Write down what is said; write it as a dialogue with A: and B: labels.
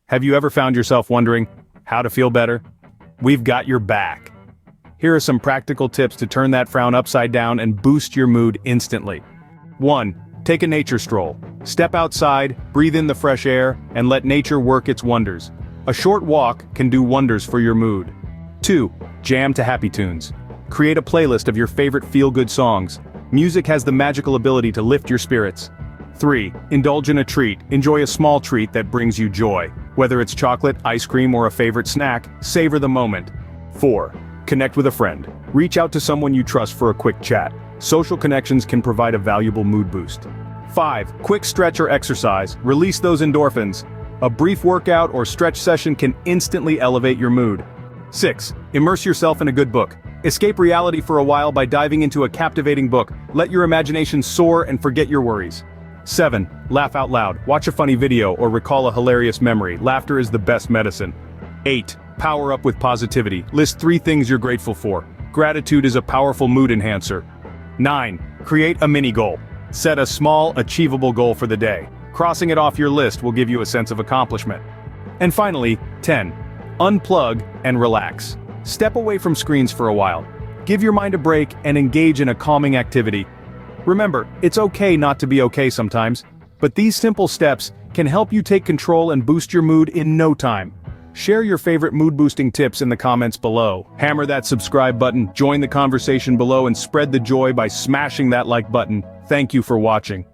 A: Have you ever found yourself wondering how to feel better? We've got your back. Here are some practical tips to turn that frown upside down and boost your mood instantly. 1. Take a nature stroll. Step outside, breathe in the fresh air, and let nature work its wonders. A short walk can do wonders for your mood. 2. Jam to happy tunes. Create a playlist of your favorite feel-good songs. Music has the magical ability to lift your spirits. 3. Indulge in a treat. Enjoy a small treat that brings you joy. Whether it's chocolate, ice cream, or a favorite snack, savor the moment. 4. Connect with a friend. Reach out to someone you trust for a quick chat. Social connections can provide a valuable mood boost. 5. Quick stretch or exercise. Release those endorphins. A brief workout or stretch session can instantly elevate your mood. 6. Immerse yourself in a good book. Escape reality for a while by diving into a captivating book. Let your imagination soar and forget your worries. 7. Laugh out loud. Watch a funny video or recall a hilarious memory. Laughter is the best medicine. 8. Power up with positivity. List 3 things you're grateful for. Gratitude is a powerful mood enhancer. 9. Create a mini goal. Set a small, achievable goal for the day. Crossing it off your list will give you a sense of accomplishment. And finally, 10. Unplug and relax. Step away from screens for a while. Give your mind a break and engage in a calming activity. Remember, it's okay not to be okay sometimes, but these simple steps can help you take control and boost your mood in no time. Share your favorite mood-boosting tips in the comments below. Hammer that subscribe button, join the conversation below, and spread the joy by smashing that like button. Thank you for watching.